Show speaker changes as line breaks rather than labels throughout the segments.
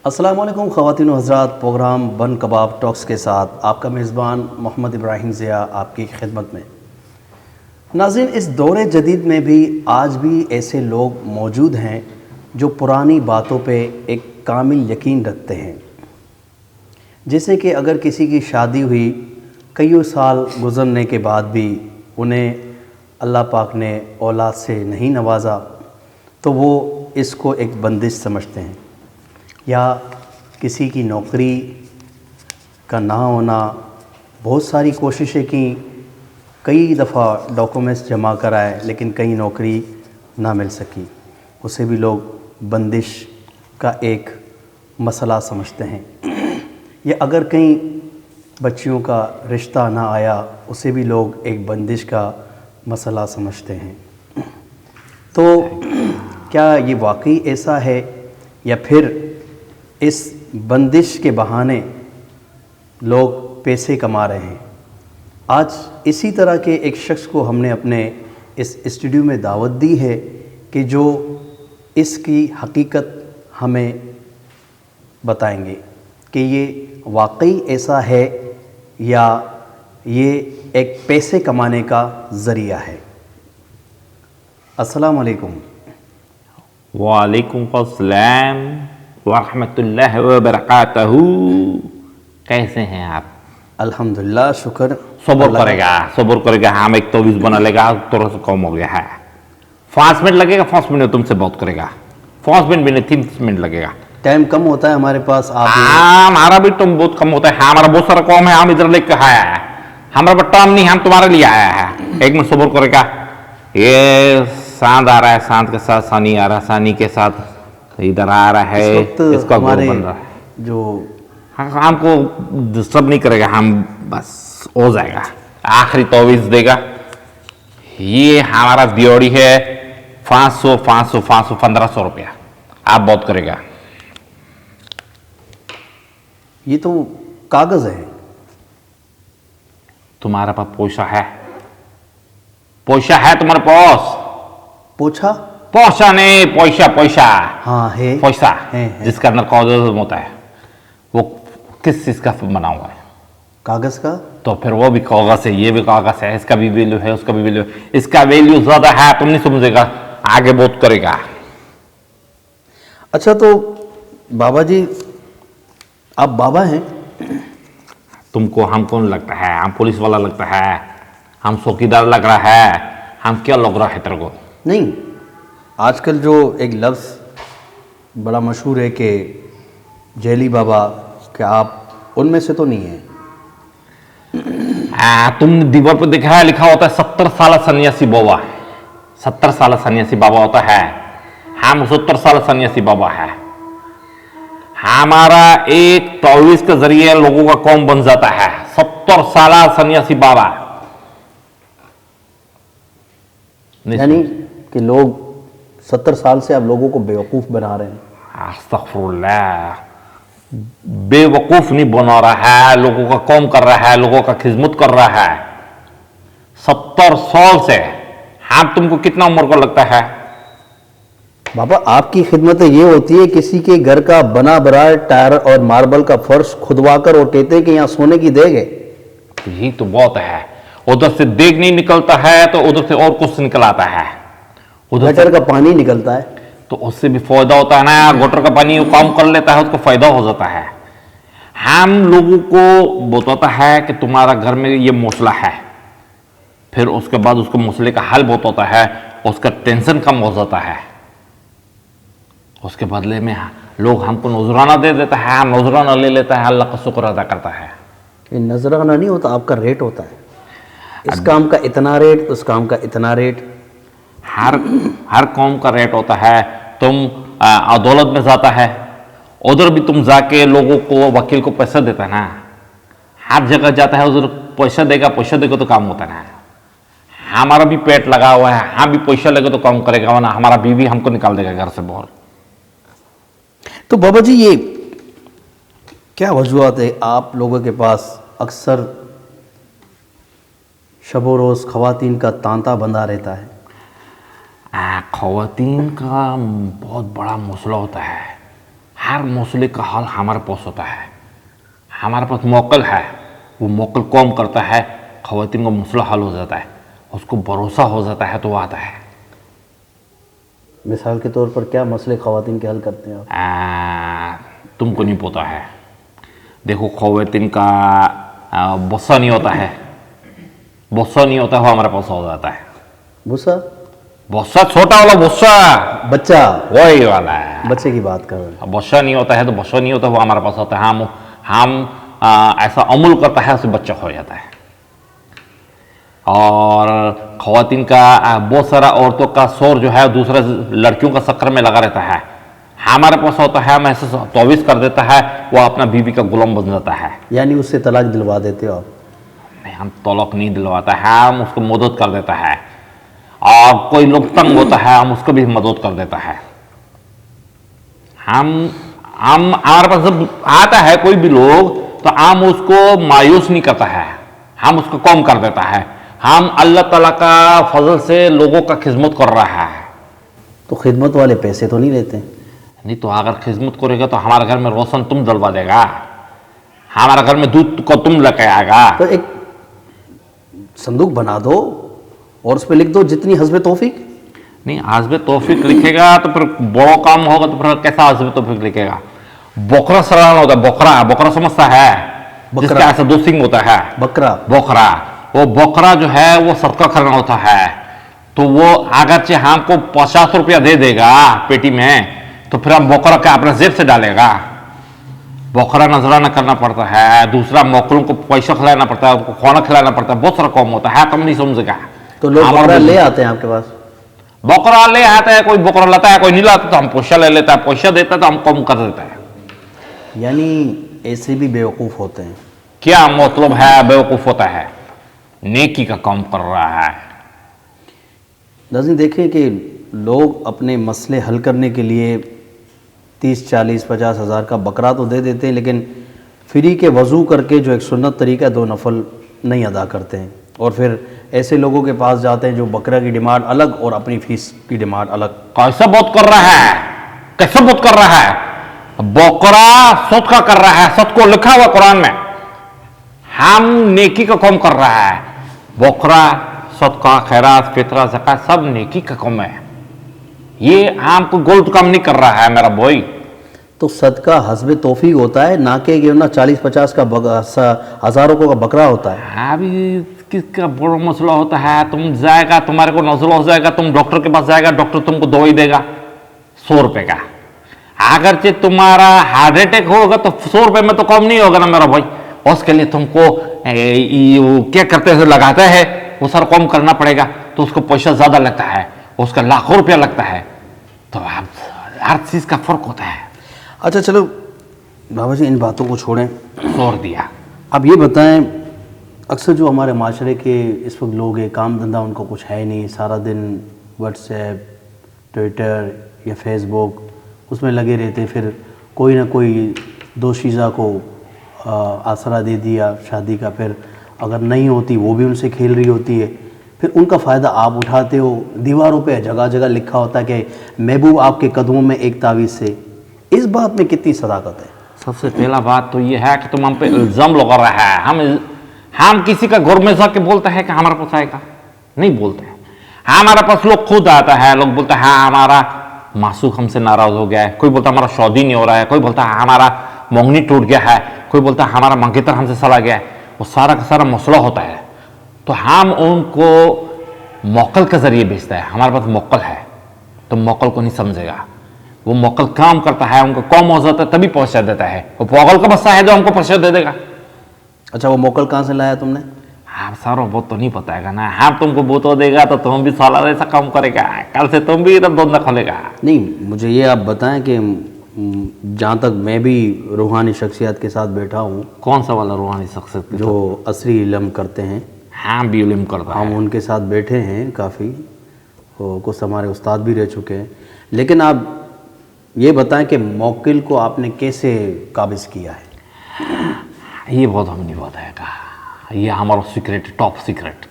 अस्सलाम वालेकुम ख़वातीन व हज़रात। प्रोग्राम बन कबाब टॉक्स के साथ आपका मेज़बान मोहम्मद इब्राहिम ज़िया आपकी खिदमत में। नाज़रीन, इस दौरे जदीद में भी आज भी ऐसे लोग मौजूद हैं जो पुरानी बातों पे एक कामिल यकीन रखते हैं। जैसे कि अगर किसी की शादी हुई कईयों साल गुज़रने के बाद भी उन्हें अल्लाह पाक ने औलाद से नहीं नवाजा तो वो इसको एक बंदिश समझते हैं, या किसी की नौकरी का ना होना, बहुत सारी कोशिशें की, कई दफ़ा डॉक्यूमेंट्स जमा कराए लेकिन कहीं नौकरी ना मिल सकी, उसे भी लोग बंदिश का एक मसला समझते हैं। या अगर कहीं बच्चियों का रिश्ता ना आया उसे भी लोग एक बंदिश का मसला समझते हैं। तो क्या ये वाकई ऐसा है या फिर इस बंदिश के बहाने लोग पैसे कमा रहे हैं? आज इसी तरह के एक शख्स को हमने अपने इस स्टूडियो में दावत दी है कि जो इसकी हकीकत हमें बताएंगे कि ये वाकई ऐसा है या ये एक पैसे कमाने का ज़रिया है। अस्सलाम वालेकुम।
वालेकुम अस्सलाम वरहमतुल्लाहि वबरकातहू। कैसे हैं आप?
अल्हम्दुलिल्लाह, शुक्र।
सब्र करेगा। हम एक तवीज़ बना लेगा, थोड़ा सा कम हो गया है। 5 मिनट लगेगा, 5 मिनट तुमसे बहुत करेगा। 5 मिनट भी नहीं, 3 मिनट लगेगा।
टाइम कम होता है हमारे पास। आप
हमारा भी तुम बहुत कम होता है। हमारा बहुत सारा कौम है, हम इधर लेकर आया है। हमारा टाइम नहीं, हम तुम्हारे लिए आया है। 1 मिनट सब्र करेगा। ये सांद आ रहा है, सांद के साथ सानी आ रहा है, सानी के साथ इधर आ रहा है। इसका
हमारे
बन रहा है
जो
हमको डिस्टर्ब नहीं करेगा, हम बस हो जाएगा। आखिरी तवीज़ देगा। ये हमारा दियोड़ी है 500 500 500 1500 रुपया। आप बहुत करेगा।
ये तो कागज़ है।
तुम्हारे पास पैसा है? पैसा है तुम्हारे पास?
पूछा?
पैसा नहीं, पैसा पैसा।
हाँ है।
पैसा
है।
जिसका अंदर कागज होता है, वो किस चीज का बना हुआ है?
कागज़ का।
तो फिर वो भी कागज है, ये भी कागज है, इसका भी वैल्यू है, उसका भी वैल्यू है। इसका वैल्यू ज्यादा है, तुम नहीं समझेगा, आगे बहुत करेगा।
अच्छा, तो बाबा जी, आप बाबा हैं?
तुमको हम कौन लगता है? हम पुलिस वाला लगता है? हम चौकीदार लग रहा है? हम क्या लग रहा है तेरे को?
नहीं, आजकल जो एक लफ्ज़ बड़ा मशहूर है कि जेली बाबा, क्या आप उनमें से तो नहीं हैं?
तुमने दीवार पर देखा है, लिखा होता है 70 साल सन्यासी बाबा। 70 साल सन्यासी बाबा होता है। हम 70 साल सन्यासी बाबा है। हमारा एक तवीज़ के जरिए लोगों का कौम बन जाता है। 70 साल सन्यासी बाबा,
यानी कि लोग 70 साल से आप लोगों को बेवकूफ़ बना रहे हैं।
अस्तगफुरुल्लाह। बेवकूफ नहीं बना रहा है, लोगों का कौम कर रहा है, लोगों का खिदमत कर रहा है 70 साल से। हम तुमको कितना उम्र का लगता है?
बाबा, आपकी खिदमत ये होती है किसी के घर का बना बनाया टायर और मार्बल का फर्श खुदवाकर और कहते हैं कि यहाँ सोने की देग है।
यही तो बहुत है। उधर से देग नहीं निकलता है तो उधर से और कुछ निकल आता है। उधर
गटर का पानी निकलता है
तो उससे भी फायदा होता है ना। गटर का पानी काम कर लेता है, उसको फायदा हो जाता है। हम लोगों को बताता है कि तुम्हारा घर में ये मसला है, फिर उसके बाद उसको मसले का हल बताता है, उसका टेंशन कम हो जाता है। उसके बदले में लोग हमको नजराना दे देता है, हम नजराना ले लेता है, अल्लाह का शुक्र अदा करता है।
ये नजराना नहीं होता, आपका रेट होता है। इस काम का इतना रेट, उस काम का इतना रेट।
हर कौम का रेट होता है। तुम अदालत में जाता है, उधर भी तुम जाके लोगों को, वकील को पैसा देता है ना। हर जगह जाता है, उधर पैसा देगा तो काम होता है ना। हमारा भी पेट लगा हुआ है, हम भी पैसा लगे तो काम करेगा, वरना हमारा बीवी हमको निकाल देगा घर से बाहर।
तो बाबा जी, ये क्या वजूहत है आप लोगों के पास अक्सर शबो रोज़ ख़वातीन का तांता बंधा रहता है?
ख़वातीन का बहुत बड़ा मसला होता है। हर मसले का हल हमारे पास होता है, हमारे पास मौकल है, वो मौकल कौम करता है, ख़वातीन का मसला हल हो जाता है, उसको भरोसा हो जाता है तो वो आता है।
मिसाल के तौर पर क्या मसले ख़वातीन के हल करते हैं आप?
तुमको नहीं पता है। देखो ख़वातीन का गुस्सा नहीं होता है, गुस्सा नहीं होता, वो हमारे पास हो जाता है।
गुस्सा?
गुस्सा छोटा वाला गुस्सा,
बच्चा,
वही वाला है।
बच्चे की बात कर रहे हैं।
गुस्सा नहीं होता है तो गुस्सा नहीं होता, वो हमारे पास होता है। हम ऐसा अमल करता है उससे बच्चा हो जाता है। और ख़वातीन का बहुत सारा औरतों का शोर जो है दूसरे लड़कियों का चक्कर में लगा रहता है, हमारे पास होता है, हम ऐसे तौवीज़ कर देता है, वो अपना बीवी का गुलाम बन जाता है।
यानी उससे तलाक दिलवा देते हो आप?
नहीं, हम तलाक नहीं दिलवाता है, हम उसको मदद कर देता है। और कोई लोग तंग होता है, हम उसको भी मदद कर देता है। हम हमारे पास जब आता है कोई भी लोग तो हम उसको मायूस नहीं करता है, हम उसको कम कर देता है। हम अल्लाह ताला का फजल से लोगों का खिदमत कर रहा है।
तो खिदमत वाले पैसे तो नहीं लेते?
नहीं तो अगर खिदमत करेगा तो हमारे घर में रोशन तुम जलवा देगा, हमारे घर में दूध को तुम लेके आएगा।
तो एक संदूक बना दो और उस पर लिख दो जितनी हस्बे तौफीक।
नहीं, हस्बे तौफीक लिखेगा तो फिर बड़ा काम होगा, तो फिर कैसा हस्बे तौफीक लिखेगा? बोखरा सराहना होता है, बोखरा, बोखरा समझता है? जिसका ऐसा दो सिंग होता है,
बकरा।
बोखरा, वो बोखरा जो है वो सदका करना होता है। तो वो अगरचे हमको 50 रुपया दे देगा पेटी में, तो फिर हम बोखरा का अपने जेब से डालेगा। बोखरा नजराना करना पड़ता है, दूसरा मोकलों को पैसा खिलाना पड़ता है, उनको खाना खिलाना पड़ता है, बहुत सारा काम होता है, तुम नहीं समझेगा।
तो लोग बकरा ले आते हैं आपके पास?
बकरा ले आता है, कोई बकरा लाता है, कोई नहीं लाता, तो हम पैसा ले लेता है, पैसा देता है तो हम कम कर देता है।
यानी ऐसे भी बेवकूफ़ होते हैं?
क्या मतलब है बेवकूफ होता है? नेकी का काम कर रहा है।
नाज़रीन देखें कि लोग अपने मसले हल करने के लिए 30, 40, 50 हज़ार का बकरा तो दे देते हैं, लेकिन फ्री के वज़ू करके जो एक सुन्नत तरीका 2 नफल नहीं अदा करते हैं, और फिर ऐसे लोगों के पास जाते हैं जो बकरा की डिमांड अलग और अपनी फीस की डिमांड अलग।
कैसा बहुत कर रहा है, कैसा बहुत कर रहा है? बकरा सदका कर रहा है, सद को लिखा हुआ कुरान में, हम नेकी का काम कर रहा है। बकरा, सदका, खैरात, फितरा, ज़कात सब नेकी का काम है। ये हमको गलत काम नहीं कर रहा है मेरा भाई।
तो सदका हस्बे तौफीक होता है, ना कि ना 40-50 का हज़ारों का बकरा होता है।
अभी किसका बड़ा मसला होता है, तुम जाएगा, तुम्हारे को नजला हो जाएगा, तुम डॉक्टर के पास जाएगा, डॉक्टर तुमको दवाई देगा 100 रुपए का। अगरचे तुम्हारा हार्ट अटैक होगा तो 100 रुपए में तो कम नहीं होगा ना मेरा भाई। उसके लिए तुमको क्या करते हैं, लगाता है, वो सारा कम करना पड़ेगा, तो उसको पैसा ज्यादा लगता है, उसका लाखों रुपया लगता है। तो आप हर चीज का फर्क होता है।
अच्छा चलो बाबा जी, इन बातों को छोड़ें,
छोड़ दिया।
अब ये बताएं, अक्सर जो हमारे माशरे के इस वक्त लोग हैं, काम धंधा उनको कुछ है नहीं, सारा दिन व्हाट्सएप, ट्विटर या फेसबुक उसमें लगे रहते, फिर कोई ना कोई दोशीज़ा को आसरा दे दिया शादी का, फिर अगर नहीं होती वो भी उनसे खेल रही होती है, फिर उनका फ़ायदा आप उठाते हो। दीवारों पे जगह जगह लिखा होता है कि महबूब आपके कदमों में एक तावीज़ से। इस बात में कितनी सदाकत है?
सबसे पहला बात तो ये है कि तुम हम पे इल्ज़ाम लगा रहा है। हम किसी का घर में जाके बोलते हैं कि हमारे पास आएगा, नहीं बोलते हैं। हमारे पास लोग खुद आता है, लोग बोलते हैं हाँ हमारा मासूक हमसे नाराज़ हो गया है, कोई बोलता है हमारा शादी नहीं हो रहा है, कोई बोलता है हमारा मंगनी टूट गया है, कोई बोलता है हमारा मंगेतर हमसे चला गया है। वो सारा का सारा मसला होता है, तो हम उनको मोकल के ज़रिए भेजता है। हमारे पास मोकल है, तो मोकल को नहीं समझेगा, वो मोकल काम करता है, उनको कम हो जाता है तभी पहुंचा देता है। वो पोगल का बस्सा है जो हमको पहुंचा दे देगा।
अच्छा, वो मोकल कहाँ से लाया तुमने?
हाँ सारा वो तो नहीं बताएगा ना, हाँ तुमको बता देगा तो तुम भी साला ऐसा काम करेगा, कल से तुम भी इधर धंधा खोलेगा।
नहीं, मुझे ये आप बताएं कि जहाँ तक मैं भी रूहानी शख्सियत के साथ बैठा हूँ।
कौन सा वाला रूहानी शख्सियत?
जो असरी इल्म करते हैं।
हाँ भी इल्म करता है।
हम उनके साथ बैठे हैं काफ़ी, कुछ हमारे उस्ताद भी रह चुके हैं। लेकिन आप ये बताएं कि मौकिल को आपने कैसे काबिज़ किया है?
ये बहुत हम नहीं बताएगा, ये हमारा सीक्रेट, टॉप सीक्रेट।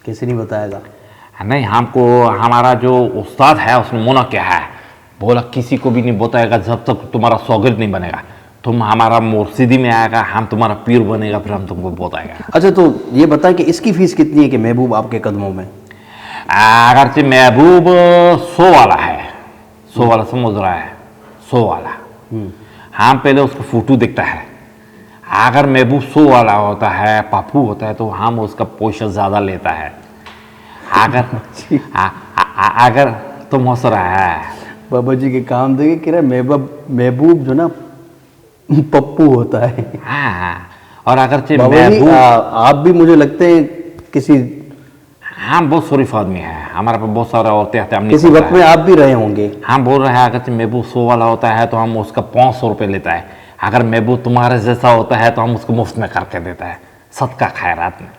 कैसे नहीं बताएगा?
नहीं, हमको हमारा जो उस्ताद है उसने मना किया है बोला किसी को भी नहीं बताएगा जब तक तुम्हारा स्वागत नहीं बनेगा। तुम हमारा मुर्शिदी में आएगा, हम तुम्हारा पीर बनेगा, फिर हम तुमको बताएगा।
अच्छा, तो ये बताएं कि इसकी फीस कितनी है कि महबूब आपके कदमों में?
अगर से महबूब 100 वाला है, 100 वाला समझ रहा है, 100 वाला। हम पहले उसको फोटो देखता है। अगर महबूब 100 वाला होता है, पप्पू होता है, तो हम उसका पैसा ज़्यादा लेता है। अगर तुम हंस रहा है,
बाबा जी के काम देखे कि महबूब जो ना पप्पू होता है।
हाँ, और अगर से
बाबा जी
महबूब,
आप भी मुझे लगते हैं किसी
हम बहुत शरीफ आदमी है, हमारे पास बहुत सारे औरतें आते हैं, हमने
किसी वक्त में आप भी रहे होंगे।
हम बोल रहे हैं अगर से महबूब 100 वाला होता है तो हम उसका 500 रुपये लेता है। अगर महबूब तुम्हारे जैसा होता है तो हम उसको मुफ्त में करके देता है, सदका खैरात में।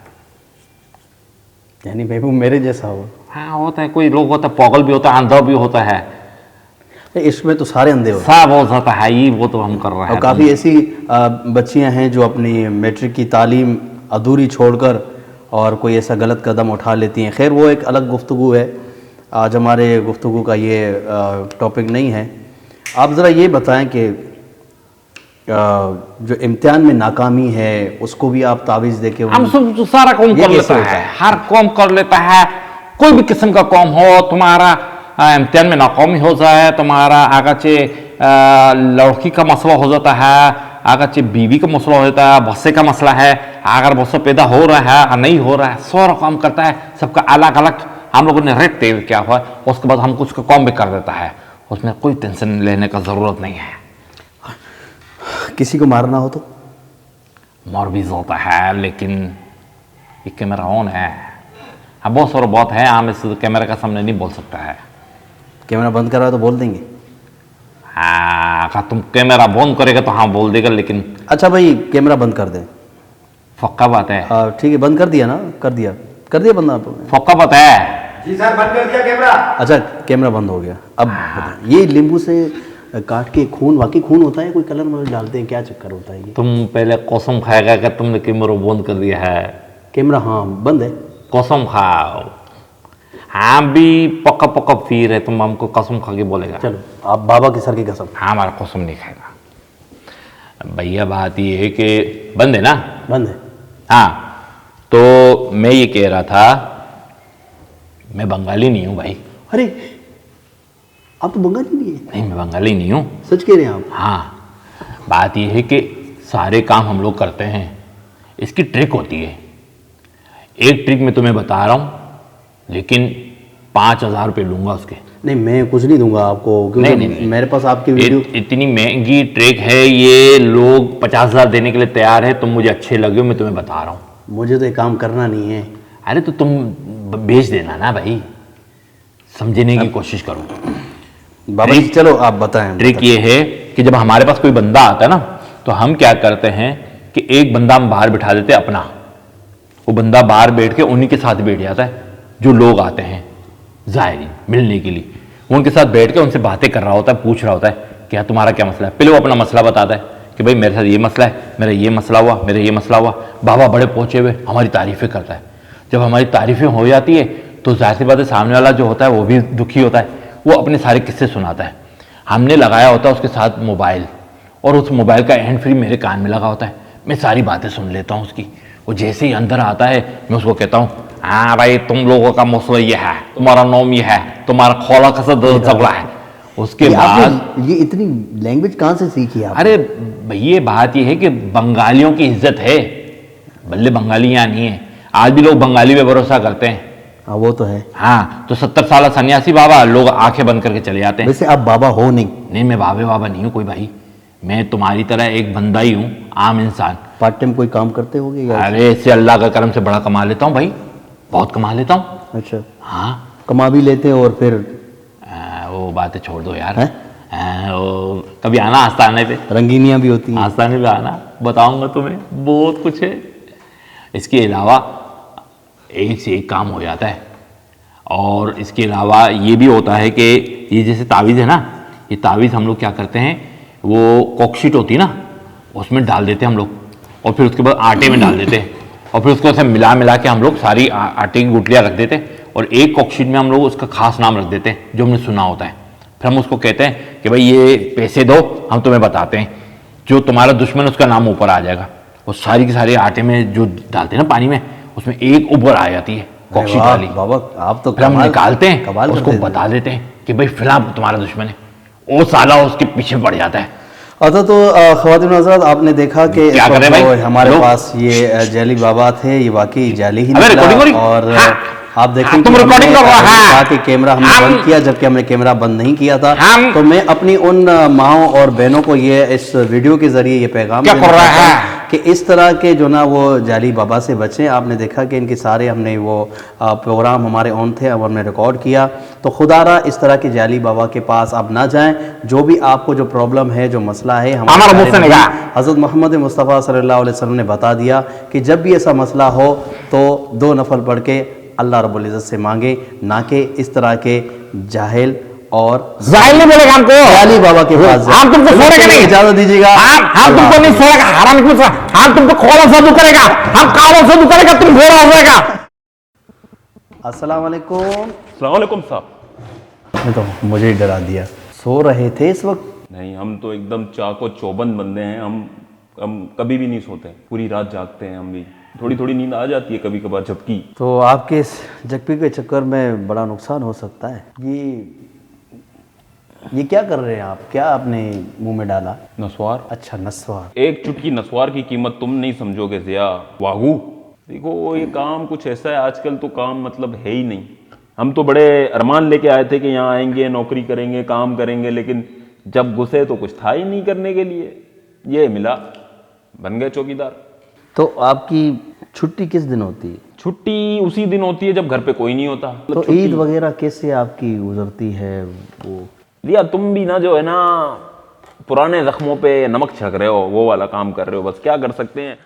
यानी महबूब मेरे जैसा हो?
हाँ होता है, कोई लोग होता है पागल भी होता है, अंधा भी होता है,
इसमें तो सारे अंधे होते
सब हो जाता है, ये वो तो हम कर रहे
हैं।
हैं।
और काफ़ी ऐसी बच्चियां हैं जो अपनी मैट्रिक की तालीम अधूरी छोड़कर और कोई ऐसा गलत कदम उठा लेती हैं। खैर वो एक अलग गुफ्तगू है, आज हमारे गुफ्तगू का ये टॉपिक नहीं है। आप ज़रा ये बताएं कि जो इम्तिहान में नाकामी है उसको भी आप तावीज़ दे के
हम सब सारा काम कर लेता है, हर काम कर लेता है, कोई भी किस्म का काम हो। तुम्हारा इम्तिहान में नाकामी हो जाए, तुम्हारा आगे लड़की का मसला हो जाता है, आगे बीवी का मसला हो जाता है, बच्चे का मसला है, अगर बच्चा पैदा हो रहा है नहीं हो रहा है, सारा काम करता है। सबका अलग अलग हम लोगों ने रेट तय किया हुआ है, उसके बाद हम कुछ का काम भी कर देता है, उसमें कोई टेंशन लेने का ज़रूरत नहीं है।
किसी को मारना हो तो
मर भी जाता है, लेकिन ये कैमरा ऑन है। हाँ बहुत सारा बात है, हम इस कैमरे का सामने नहीं बोल सकता है।
कैमरा बंद करा तो बोल देंगे?
हाँ अगर तुम कैमरा बंद करेगा तो हाँ बोल देगा, लेकिन
अच्छा भाई कैमरा बंद कर दें।
पक्का बात है?
ठीक है, बंद कर दिया ना? कर दिया बंद आपने?
पक्का बात है?
जी सर, बंद कर दिया कैमरा।
अच्छा कैमरा बंद हो गया। अब बताएं, ये नींबू से काट के खून, वाकई खून होता है? कोई कलर वलर डालते हैं, क्या चक्कर होता है ये?
तुम पहले कसम खाएगा कि तुमने कैमरा बंद कर दिया है?
कैमरा हाँ बंद है।
कसम खाओ। हाँ भी पक्का पक्का फिर है, तुम हमको कसम खा के बोलेगा?
चलो आप बाबा के सर की कसम।
हाँ हमारा कसम नहीं खाएगा भैया। बात ये है कि बंद है ना?
बंद है।
हाँ तो मैं ये कह रहा था, मैं बंगाली नहीं हूँ भाई।
अरे आप तो बंगाली नहीं है?
नहीं मैं बंगाली नहीं हूँ।
सच कह रहे हैं आप?
हाँ बात यह है कि सारे काम हम लोग करते हैं, इसकी ट्रिक होती है। एक ट्रिक मैं तुम्हें बता रहा हूँ, लेकिन 5,000 रुपये लूँगा उसके।
नहीं मैं कुछ नहीं दूंगा आपको, क्योंकि
नहीं।
मेरे पास आपकी वीडियो
इतनी महंगी ट्रिक है, ये लोग 50,000 देने के लिए तैयार है। तुम मुझे अच्छे लगे हो, मैं तुम्हें बता रहा हूँ।
मुझे तो ये काम करना नहीं है।
अरे तो तुम बेच देना ना भाई, समझने की कोशिश करो।
बाबा जी चलो आप बताएं।
ट्रिक ये है कि जब हमारे पास कोई बंदा आता है ना, तो हम क्या करते हैं कि एक बंदा हम बाहर बिठा देते हैं अपना। वो बंदा बाहर बैठ के उन्हीं के साथ बैठ जाता है जो लोग आते हैं ज़ायरीन मिलने के लिए। उनके साथ बैठ के उनसे बातें कर रहा होता है, पूछ रहा होता है कि यार तुम्हारा क्या मसला है। पहले वो अपना मसला बताता है कि भाई मेरे साथ ये मसला है, मेरा ये मसला हुआ, मेरा ये मसला हुआ। बाबा बड़े पहुँचे हुए हमारी तारीफ़ें करता है। जब हमारी तारीफ़ें हो जाती है तो जाहिर सी बात है सामने वाला जो होता है वो भी दुखी होता है, वो अपने सारे किस्से सुनाता है। हमने लगाया होता है उसके साथ मोबाइल, और उस मोबाइल का हैंड फ्री मेरे कान में लगा होता है। मैं सारी बातें सुन लेता हूँ उसकी। वो जैसे ही अंदर आता है मैं उसको कहता हूँ, हाँ भाई तुम लोगों का मसला ये है, तुम्हारा नाम ये है, तुम्हारा खोला का झगड़ा है। उसके बाद
ये इतनी लैंग्वेज कहाँ से सीखी आप?
अरे भैया बात ये है कि बंगालियों की इज्जत है, बल्ले बंगाली यहाँ नहीं है। आज भी लोग बंगाली पे भरोसा करते हैं।
हाँ वो तो है।
हाँ तो 70 साल सन्यासी बाबा लोग आंखें बंद करके चले जाते हैं।
वैसे आप बाबा हो नहीं?
नहीं मैं बाबा नहीं हूँ कोई भाई, मैं तुम्हारी तरह एक बंदा ही हूँ, आम इंसान।
पार्ट टाइम कोई काम करते होगे या?
अरे इससे अल्लाह का करम से बड़ा कमा लेता हूँ भाई, बहुत कमा लेता हूँ।
अच्छा
हाँ
कमा भी लेते हैं और फिर
वो बातें छोड़ दो यार।
हैं?
वो कभी आना आस्ताने पे,
रंगीनियाँ भी होती हैं।
आस्ताने पे आना, बताऊंगा तुम्हें बहुत कुछ है। इसके अलावा एक से एक काम हो जाता है। और इसके अलावा ये भी होता है कि ये जैसे तावीज़ है ना, ये तावीज़ हम लोग क्या करते हैं, वो कॉकशीट होती है ना उसमें डाल देते हैं हम लोग, और फिर उसके बाद आटे में डाल देते हैं, और फिर उसको ऐसे मिला के हम लोग सारी आटे की गुठलियाँ रख देते हैं, और एक कॉकशीट में हम लोग उसका खास नाम रख देते हैं जो हमने सुना होता है। फिर हम उसको कहते हैं कि भाई ये पैसे दो, हम तुम्हें बताते हैं, जो तुम्हारा दुश्मन है उसका नाम ऊपर आ जाएगा। वो सारी की सारी आटे में जो डालते हैं ना पानी में, उसमें एक ऊपर आ जाती है कॉक्सी
वाह,
वाली।
बाबा आप तो
फिर हम निकालते हैं,
कमाल
उसको
करते थे।
बता देते हैं कि भाई फिलहाल तुम्हारा दुश्मन है, वो साला उसके पीछे पड़ जाता है।
अच्छा, तो ख्वातीन हज़रात, आपने देखा कि
क्या
इस वक्त
करें भाई?
जो हमारे
लोग-
पास ये जाली बाबा थे, ये वाकई जाली ही
अबे
निकला।
recording हो रही?
और
हाँ।
आप देखें
हाँ, तुम
कि हमने
recording कर रहे हो, हाँ।
कहा कि कैमरा हमने
हम-
बंद किया, जबकि हमने कैमरा बंद नहीं किया था।
हम-
तो मैं अपनी उन माओं और बहनों को ये इस वीडियो के जरिए ये पैगाम
क्या
देना
कर रहा
चाहता हूं
है?
कि इस तरह के जो ना वो जाली बाबा से बचें। आपने देखा कि इनके सारे हमने वो प्रोग्राम हमारे ऑन थे, अब हमने रिकॉर्ड किया। तो खुदारा इस तरह के जाली बाबा के पास आप ना जाएं। जो भी आपको जो प्रॉब्लम है, जो मसला है,
हमारा मुझसे
प्यारे
निगाह।
नबी हज़रत मोहम्मद मुस्तफ़ा सल्लल्लाहु अलैहि वसल्लम ने बता दिया कि जब भी ऐसा मसला हो तो 2 नफल पढ़ के अल्लाह रब्बुल इज़्ज़त से मांगे, ना कि इस तरह के जाहिल और
जाहिल नहीं बोलेगा हमको,
जाली बाबा के पास जाएं।
हम तुमको छोड़ेंगे नहीं,
इजाजत दीजिएगा।
हम तुमको नहीं छोड़ेगा, हराम की मसला, हम तुमको खोला जादू करेगा, हम कालों जादू करेगा, तुम घोड़ा हो जाएगा।
अस्सलाम वालेकुम।
अस्सलाम वालेकुम साहब।
मैं तो मुझे ही डरा दिया। सो रहे थे इस वक्त?
नहीं, हम तो एकदम चाको चौबंद बंदे हैं। हम कभी भी नहीं सोते, पूरी रात जागते हैं। हम भी थोड़ी थोड़ी नींद आ जाती है कभी कभार झपकी।
तो आपके इस जगपी के चक्कर में बड़ा नुकसान हो सकता है। ये क्या कर रहे हैं आप? क्या आपने मुंह में डाला?
नस्वार।
अच्छा, नस्वार।
एक चुटकी नस्वार की कीमत तुम नहीं समझोगे ज़िया। वाहू। देखो, ये काम कुछ ऐसा है, आजकल तो काम मतलब है ही नहीं। हम तो बड़े अरमान लेके आए थे कि यहाँ आएंगे, नौकरी करेंगे, काम करेंगे, लेकिन जब घुसे तो कुछ था ही नहीं करने के लिए। ये मिला, बन गए चौकीदार।
तो आपकी छुट्टी किस दिन होती है?
छुट्टी उसी दिन होती है जब घर पे कोई नहीं होता।
तो ईद वगैरह कैसे आपकी गुजरती है? वो
दिया, तुम भी ना जो है ना पुराने जख्मों पे नमक छिड़क रहे हो, वो वाला काम कर रहे हो। बस क्या कर सकते हैं।